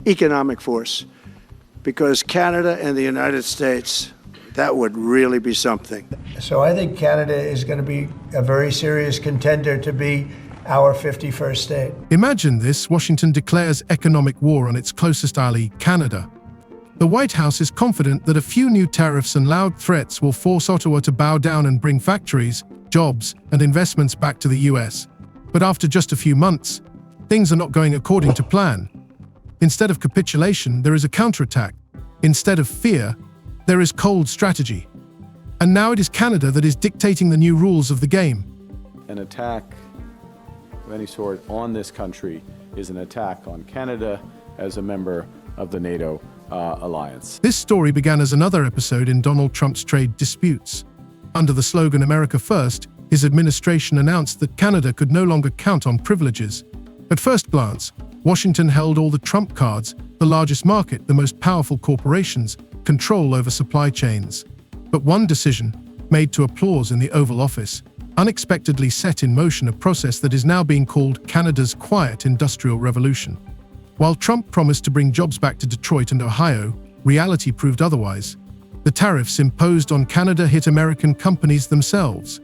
economic force. Because Canada and the United States, that would really be something. So I think Canada is going to be a very serious contender to be our 51st state. Imagine this: Washington declares economic war on its closest ally, Canada. The White House is confident that a few new tariffs and loud threats will force Ottawa to bow down and bring factories, jobs, and investments back to the US. But after just a few months, things are not going according to plan. Instead of capitulation, there is a counterattack. Instead of fear, there is cold strategy. And now it is Canada that is dictating the new rules of the game. An attack of any sort on this country is an attack on Canada as a member of the NATO alliance. This story began as another episode in Donald Trump's trade disputes. Under the slogan America First, his administration announced that Canada could no longer count on privileges. At first glance, Washington held all the trump cards: the largest market, the most powerful corporations, control over supply chains. But one decision, made to applause in the Oval Office, unexpectedly set in motion a process that is now being called Canada's quiet industrial revolution. While Trump promised to bring jobs back to Detroit and Ohio, reality proved otherwise. The tariffs imposed on Canada hit American companies themselves.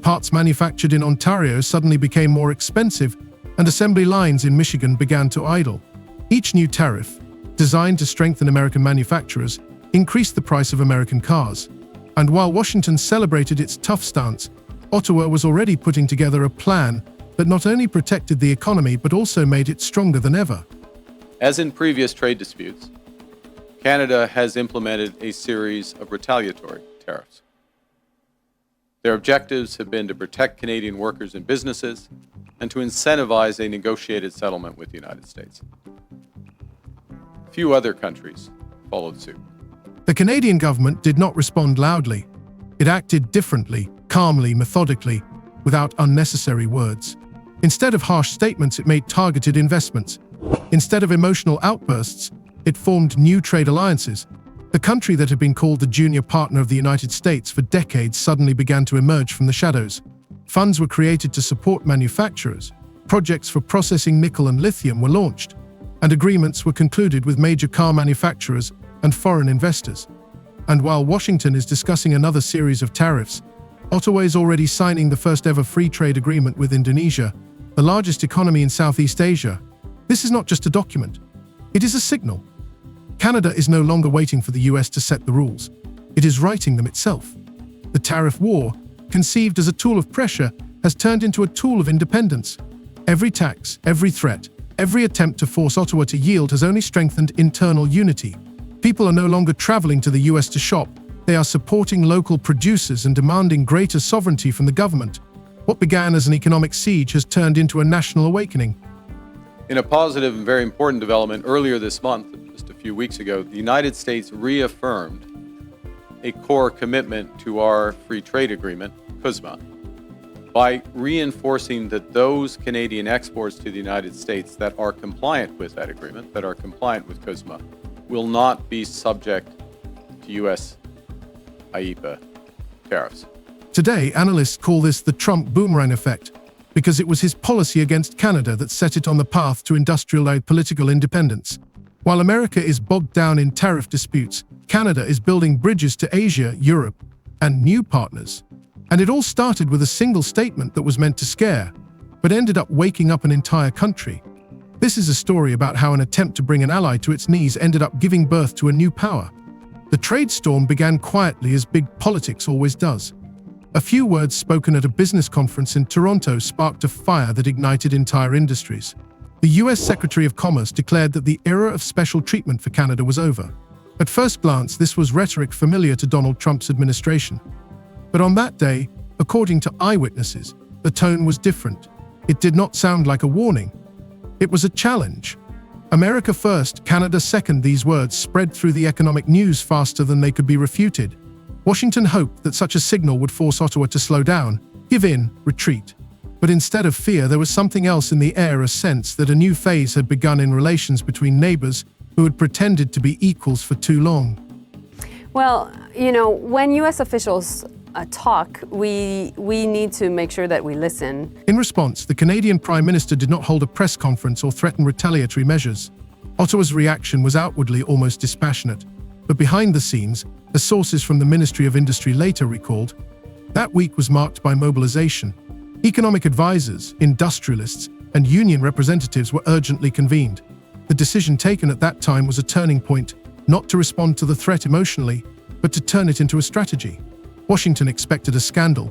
Parts manufactured in Ontario suddenly became more expensive, and assembly lines in Michigan began to idle. Each new tariff, designed to strengthen American manufacturers, increased the price of American cars. And while Washington celebrated its tough stance, Ottawa was already putting together a plan that not only protected the economy but also made it stronger than ever. As in previous trade disputes, Canada has implemented a series of retaliatory tariffs. Their objectives have been to protect Canadian workers and businesses and to incentivize a negotiated settlement with the United States. Few other countries followed suit. The Canadian government did not respond loudly. It acted differently, calmly, methodically, without unnecessary words. Instead of harsh statements, it made targeted investments. Instead of emotional outbursts, it formed new trade alliances. The country that had been called the junior partner of the United States for decades suddenly began to emerge from the shadows. Funds were created to support manufacturers. Projects for processing nickel and lithium were launched, and agreements were concluded with major car manufacturers and foreign investors. And while Washington is discussing another series of tariffs, Ottawa is already signing the first ever free trade agreement with Indonesia, the largest economy in Southeast Asia. This is not just a document. It is a signal. Canada is no longer waiting for the US to set the rules. It is writing them itself. The tariff war, conceived as a tool of pressure, has turned into a tool of independence. Every tax, every threat, every attempt to force Ottawa to yield has only strengthened internal unity. People are no longer traveling to the US to shop. They are supporting local producers and demanding greater sovereignty from the government. What began as an economic siege has turned into a national awakening. In a positive and very important development earlier this month, just a few weeks ago, the United States reaffirmed a core commitment to our free trade agreement, CUSMA, by reinforcing that those Canadian exports to the United States that are compliant with that agreement, that are compliant with CUSMA, will not be subject to U.S. IEEPA tariffs. Today, analysts call this the Trump boomerang effect, because it was his policy against Canada that set it on the path to industrial and political independence. While America is bogged down in tariff disputes, Canada is building bridges to Asia, Europe, and new partners. And it all started with a single statement that was meant to scare, but ended up waking up an entire country. This is a story about how an attempt to bring an ally to its knees ended up giving birth to a new power. The trade storm began quietly, as big politics always does. A few words spoken at a business conference in Toronto sparked a fire that ignited entire industries. The US Secretary of Commerce declared that the era of special treatment for Canada was over. At first glance, this was rhetoric familiar to Donald Trump's administration. But on that day, according to eyewitnesses, the tone was different. It did not sound like a warning. It was a challenge. America first, Canada second. These words spread through the economic news faster than they could be refuted. Washington hoped that such a signal would force Ottawa to slow down, give in, retreat. But instead of fear, there was something else in the air, a sense that a new phase had begun in relations between neighbors who had pretended to be equals for too long. Well, you know, when U.S. officials talk, we need to make sure that we listen. In response, the Canadian Prime Minister did not hold a press conference or threaten retaliatory measures. Ottawa's reaction was outwardly almost dispassionate, but behind the scenes, as sources from the Ministry of Industry later recalled, that week was marked by mobilization. Economic advisors, industrialists, and union representatives were urgently convened. The decision taken at that time was a turning point, not to respond to the threat emotionally, but to turn it into a strategy. Washington expected a scandal,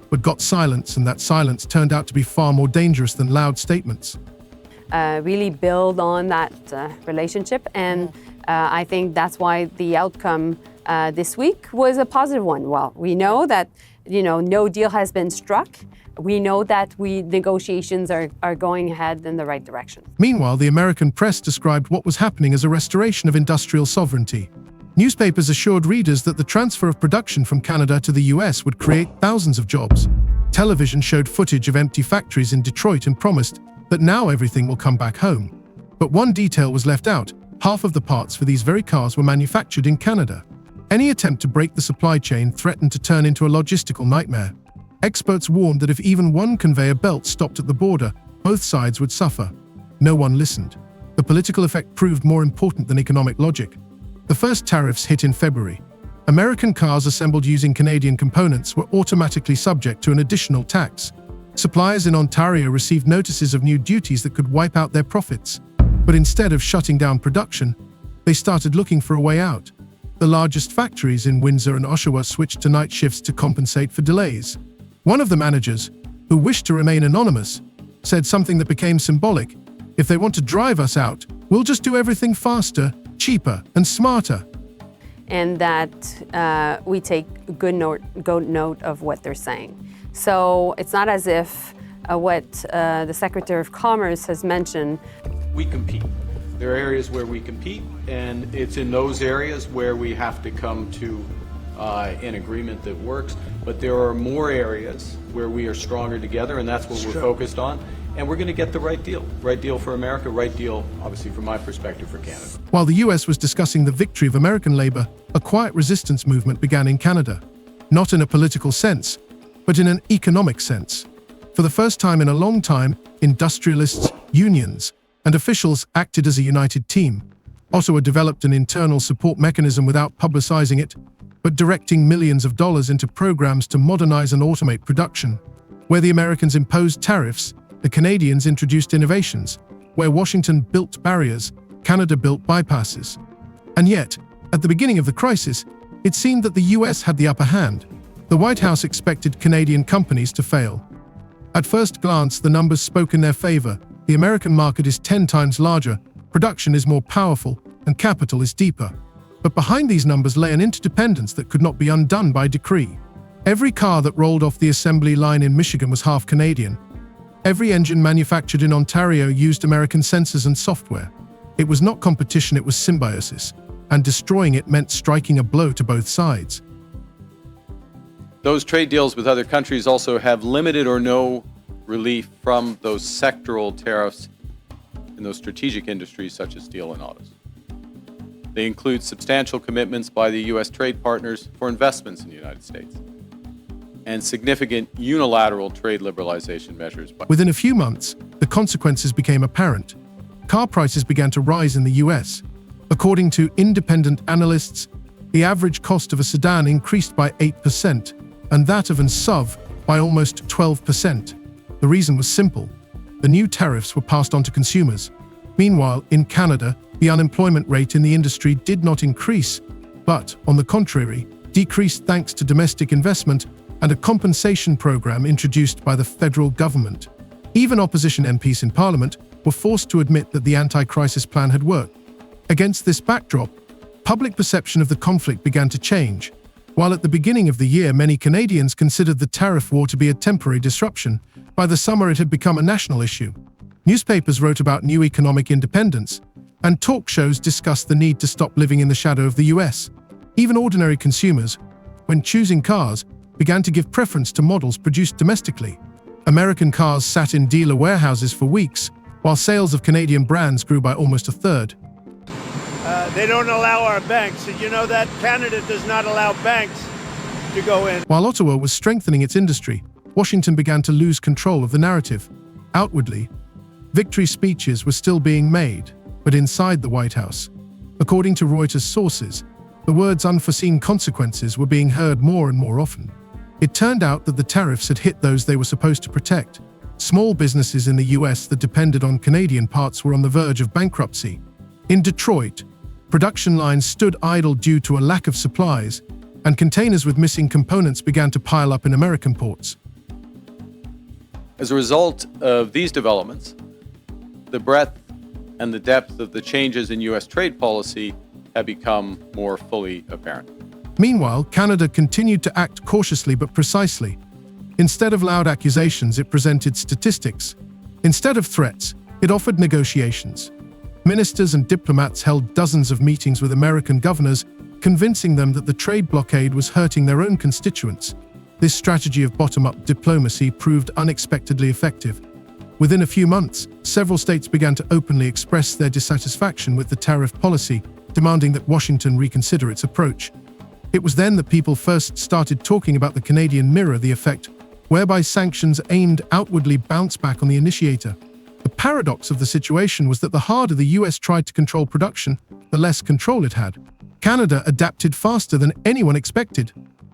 but got silence, and that silence turned out to be far more dangerous than loud statements. Really build on that relationship, and I think that's why the outcome this week was a positive one. Well, we know that no deal has been struck. We know that negotiations are going ahead in the right direction. Meanwhile, the American press described what was happening as a restoration of industrial sovereignty. Newspapers assured readers that the transfer of production from Canada to the US would create thousands of jobs. Television showed footage of empty factories in Detroit and promised that now everything will come back home. But one detail was left out: half of the parts for these very cars were manufactured in Canada. Any attempt to break the supply chain threatened to turn into a logistical nightmare. Experts warned that if even one conveyor belt stopped at the border, both sides would suffer. No one listened. The political effect proved more important than economic logic. The first tariffs hit in February. American cars assembled using Canadian components were automatically subject to an additional tax. Suppliers in Ontario received notices of new duties that could wipe out their profits. But instead of shutting down production, they started looking for a way out. The largest factories in Windsor and Oshawa switched to night shifts to compensate for delays. One of the managers, who wished to remain anonymous, said something that became symbolic: "If they want to drive us out, we'll just do everything faster, cheaper, and smarter." And that we take good note of what they're saying. So it's not as if what the Secretary of Commerce has mentioned. We compete. There are areas where we compete, and it's in those areas where we have to come to an agreement that works. But there are more areas where we are stronger together, and that's what we're focused on. And we're going to get the right deal for America, right deal, obviously, from my perspective, for Canada. While the US was discussing the victory of American labor, a quiet resistance movement began in Canada. Not in a political sense, but in an economic sense. For the first time in a long time, industrialists, unions, and officials acted as a united team. Ottawa developed an internal support mechanism without publicizing it, but directing millions of dollars into programs to modernize and automate production. Where the Americans imposed tariffs, the Canadians introduced innovations. Where Washington built barriers, Canada built bypasses. And yet, at the beginning of the crisis, it seemed that the US had the upper hand. The White House expected Canadian companies to fail. At first glance, the numbers spoke in their favor. The American market is 10 times larger, production is more powerful, and capital is deeper. But behind these numbers lay an interdependence that could not be undone by decree. Every car that rolled off the assembly line in Michigan was half Canadian. Every engine manufactured in Ontario used American sensors and software. It was not competition, it was symbiosis, and destroying it meant striking a blow to both sides. Those trade deals with other countries also have limited or no relief from those sectoral tariffs in those strategic industries such as steel and autos. They include substantial commitments by the U.S. trade partners for investments in the United States and significant unilateral trade liberalization measures. Within a few months, the consequences became apparent. Car prices began to rise in the U.S. According to independent analysts, the average cost of a sedan increased by 8%, and that of an SUV by almost 12%. The reason was simple: the new tariffs were passed on to consumers. Meanwhile, in Canada, the unemployment rate in the industry did not increase, but, on the contrary, decreased thanks to domestic investment and a compensation program introduced by the federal government. Even opposition MPs in Parliament were forced to admit that the anti-crisis plan had worked. Against this backdrop, public perception of the conflict began to change. While at the beginning of the year many Canadians considered the tariff war to be a temporary disruption, by the summer it had become a national issue. Newspapers wrote about new economic independence, and talk shows discussed the need to stop living in the shadow of the US. Even ordinary consumers, when choosing cars, began to give preference to models produced domestically. American cars sat in dealer warehouses for weeks, while sales of Canadian brands grew by almost a third. They don't allow our banks. Did you know that? Canada does not allow banks to go in. While Ottawa was strengthening its industry, Washington began to lose control of the narrative. Outwardly, victory speeches were still being made. but inside the White House. According to Reuters sources, the words unforeseen consequences were being heard more and more often. It turned out that the tariffs had hit those they were supposed to protect. Small businesses in the US that depended on Canadian parts were on the verge of bankruptcy. In Detroit, production lines stood idle due to a lack of supplies, and containers with missing components began to pile up in American ports. As a result of these developments, the breadth and the depth of the changes in U.S. trade policy have become more fully apparent. Meanwhile, Canada continued to act cautiously but precisely. Instead of loud accusations, it presented statistics. Instead of threats, it offered negotiations. Ministers and diplomats held dozens of meetings with American governors, convincing them that the trade blockade was hurting their own constituents. This strategy of bottom-up diplomacy proved unexpectedly effective. Within a few months, several states began to openly express their dissatisfaction with the tariff policy, demanding that Washington reconsider its approach. It was then that people first started talking about the Canadian mirror, the effect whereby sanctions aimed outwardly bounce back on the initiator. The paradox of the situation was that the harder the US tried to control production, the less control it had. Canada adapted faster than anyone expected.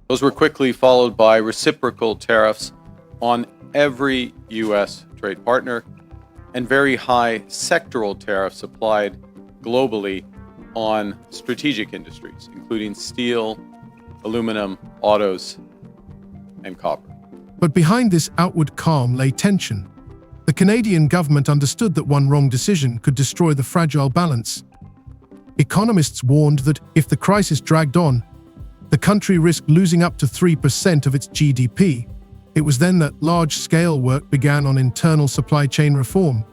Those were quickly followed by reciprocal tariffs on every U.S. trade partner and very high sectoral tariffs applied globally on strategic industries, including steel, aluminum, autos, and copper. But behind this outward calm lay tension. The Canadian government understood that one wrong decision could destroy the fragile balance. Economists warned that if the crisis dragged on, the country risked losing up to 3% of its GDP. It was then that large-scale work began on internal supply chain reform.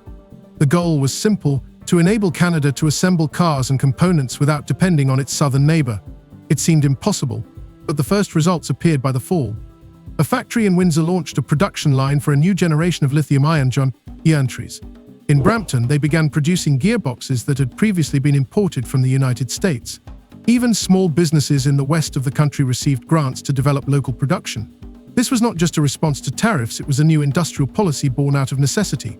The goal was simple: to enable Canada to assemble cars and components without depending on its southern neighbor. It seemed impossible, but the first results appeared by the fall. A factory in Windsor launched a production line for a new generation of lithium-ion batteries. In Brampton, they began producing gearboxes that had previously been imported from the United States. Even small businesses in the west of the country received grants to develop local production. This was not just a response to tariffs, it was a new industrial policy born out of necessity.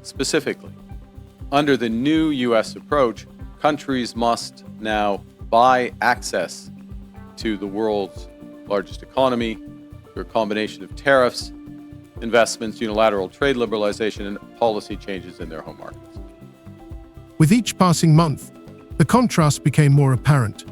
Specifically, under the new U.S. approach, countries must now buy access to the world's largest economy through a combination of tariffs, investments, unilateral trade liberalization, and policy changes in their home markets. With each passing month, the contrast became more apparent.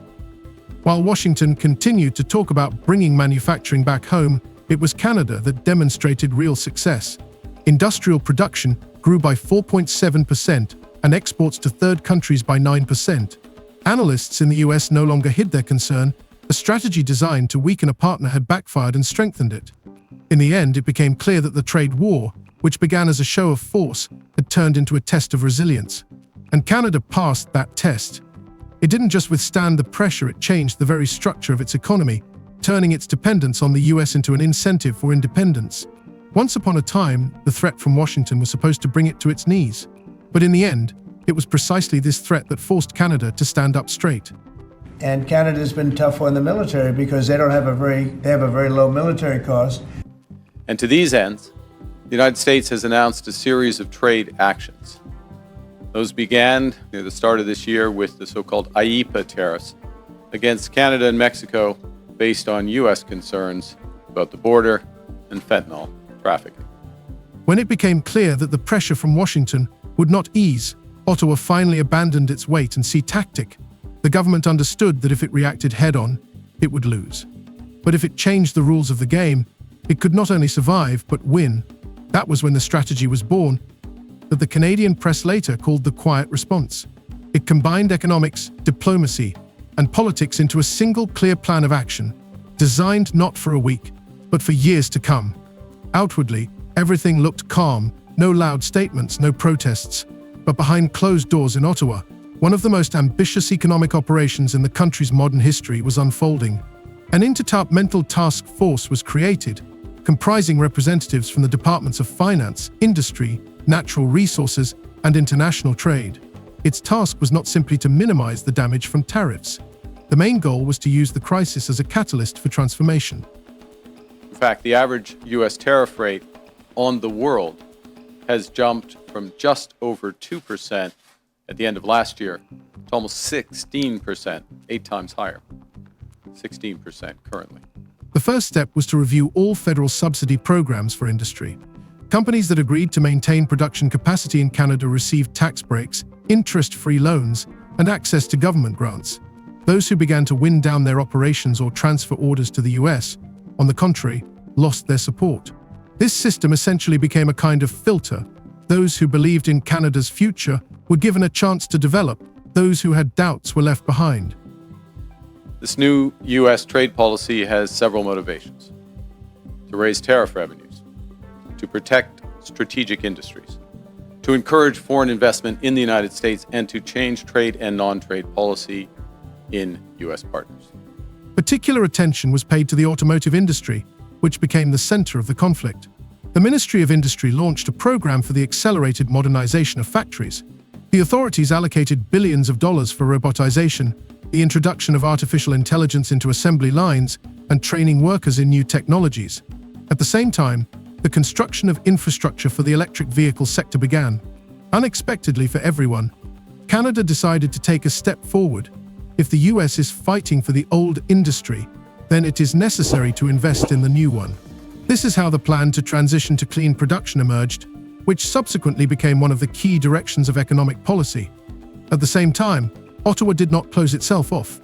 While Washington continued to talk about bringing manufacturing back home, it was Canada that demonstrated real success. Industrial production grew by 4.7% and exports to third countries by 9%. Analysts in the US no longer hid their concern. A strategy designed to weaken a partner had backfired and strengthened it. In the end, it became clear that the trade war, which began as a show of force, had turned into a test of resilience. And Canada passed that test. It didn't just withstand the pressure, it changed the very structure of its economy, turning its dependence on the US into an incentive for independence. Once upon a time, the threat from Washington was supposed to bring it to its knees. But in the end, it was precisely this threat that forced Canada to stand up straight. And Canada's been tough on the military because they have a very low military cost. And to these ends, the United States has announced a series of trade actions. Those began near the start of this year with the so-called IEEPA tariffs against Canada and Mexico based on U.S. concerns about the border and fentanyl trafficking. When it became clear that the pressure from Washington would not ease, Ottawa finally abandoned its wait-and-see tactic. The government understood that if it reacted head-on, it would lose. But if it changed the rules of the game, it could not only survive, but win. That was when the strategy was born, that the Canadian press later called the quiet response. It combined economics, diplomacy, and politics into a single clear plan of action, designed not for a week, but for years to come. Outwardly, everything looked calm, no loud statements, no protests. But behind closed doors in Ottawa, one of the most ambitious economic operations in the country's modern history was unfolding. An interdepartmental task force was created, comprising representatives from the departments of finance, industry, natural resources, and international trade. Its task was not simply to minimize the damage from tariffs. The main goal was to use the crisis as a catalyst for transformation. In fact, the average U.S. tariff rate on the world has jumped from just over 2% at the end of last year to almost 16%, 8 times higher. 16% currently. The first step was to review all federal subsidy programs for industry. Companies that agreed to maintain production capacity in Canada received tax breaks, interest-free loans, and access to government grants. Those who began to wind down their operations or transfer orders to the US, on the contrary, lost their support. This system essentially became a kind of filter. Those who believed in Canada's future were given a chance to develop. Those who had doubts were left behind. This new U.S. trade policy has several motivations: to raise tariff revenues, to protect strategic industries, to encourage foreign investment in the United States, and to change trade and non-trade policy in U.S. partners. Particular attention was paid to the automotive industry, which became the center of the conflict. The Ministry of Industry launched a program for the accelerated modernization of factories. The authorities allocated billions of dollars for robotization, the introduction of artificial intelligence into assembly lines, and training workers in new technologies. At the same time, the construction of infrastructure for the electric vehicle sector began. Unexpectedly for everyone, Canada decided to take a step forward. If the US is fighting for the old industry, then it is necessary to invest in the new one. This is how the plan to transition to clean production emerged, which subsequently became one of the key directions of economic policy. At the same time, Ottawa did not close itself off.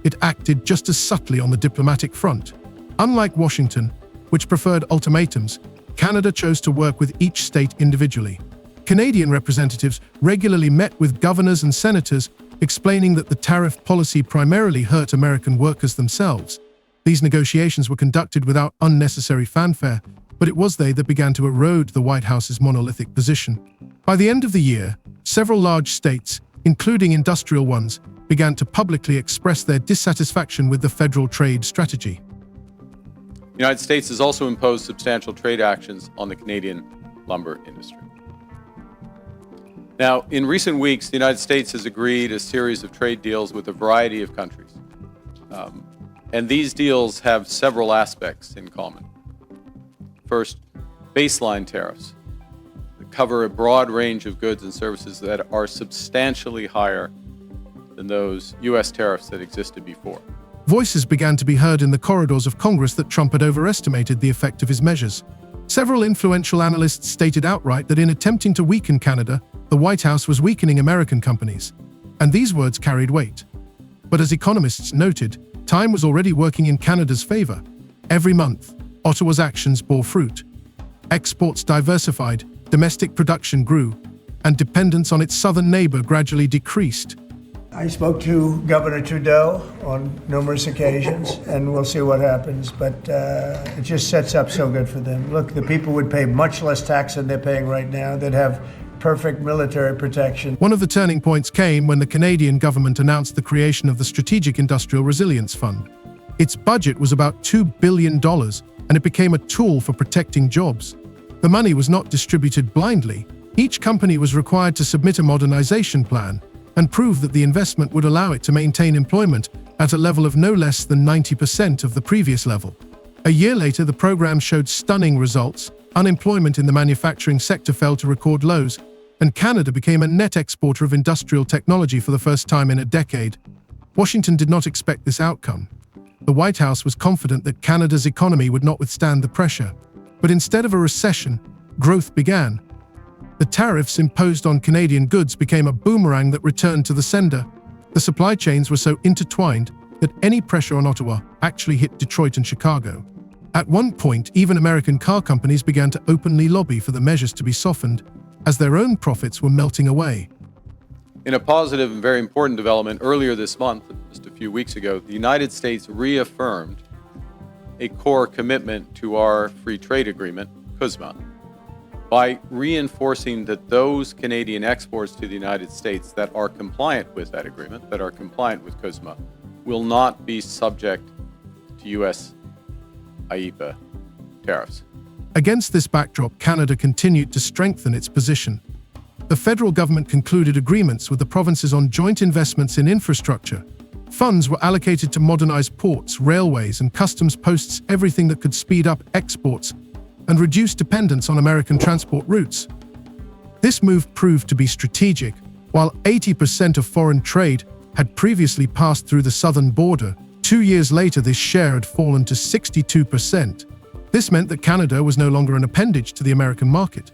It acted just as subtly on the diplomatic front. Unlike Washington, which preferred ultimatums, Canada chose to work with each state individually. Canadian representatives regularly met with governors and senators, explaining that the tariff policy primarily hurt American workers themselves. These negotiations were conducted without unnecessary fanfare, but it was they that began to erode the White House's monolithic position. By the end of the year, several large states, including industrial ones, began to publicly express their dissatisfaction with the federal trade strategy. The United States has also imposed substantial trade actions on the Canadian lumber industry. Now, in recent weeks, the United States has agreed a series of trade deals with a variety of countries. And these deals have several aspects in common. First, baseline tariffs that cover a broad range of goods and services that are substantially higher than those U.S. tariffs that existed before. Voices began to be heard in the corridors of Congress that Trump had overestimated the effect of his measures. Several influential analysts stated outright that in attempting to weaken Canada, the White House was weakening American companies. And these words carried weight. But as economists noted, time was already working in Canada's favor. Every month, Ottawa's actions bore fruit. Exports diversified, domestic production grew, and dependence on its southern neighbor gradually decreased. I spoke to Governor Trudeau on numerous occasions, and we'll see what happens, but it just sets up so good for them. Look, the people would pay much less tax than they're paying right now. They'd have perfect military protection. One of the turning points came when the Canadian government announced the creation of the Strategic Industrial Resilience Fund. Its budget was about $2 billion, and it became a tool for protecting jobs. The money was not distributed blindly. Each company was required to submit a modernization plan and prove that the investment would allow it to maintain employment at a level of no less than 90% of the previous level. A year later, the program showed stunning results. Unemployment in the manufacturing sector fell to record lows, and Canada became a net exporter of industrial technology for the first time in a decade. Washington did not expect this outcome. The White House was confident that Canada's economy would not withstand the pressure. But instead of a recession, growth began. The tariffs imposed on Canadian goods became a boomerang that returned to the sender. The supply chains were so intertwined that any pressure on Ottawa actually hit Detroit and Chicago. At one point, even American car companies began to openly lobby for the measures to be softened, as their own profits were melting away. In a positive and very important development earlier this month, just a few weeks ago, the United States reaffirmed a core commitment to our free trade agreement, CUSMA, by reinforcing that those Canadian exports to the United States that are compliant with that agreement, that are compliant with CUSMA, will not be subject to U.S. IEEPA tariffs. Against this backdrop, Canada continued to strengthen its position. The federal government concluded agreements with the provinces on joint investments in infrastructure. Funds were allocated to modernize ports, railways, and customs posts, everything that could speed up exports and reduce dependence on American transport routes. This move proved to be strategic, While 80% of foreign trade had previously passed through the southern border, 2 years later this share had fallen to 62%. This meant that Canada was no longer an appendage to the American market.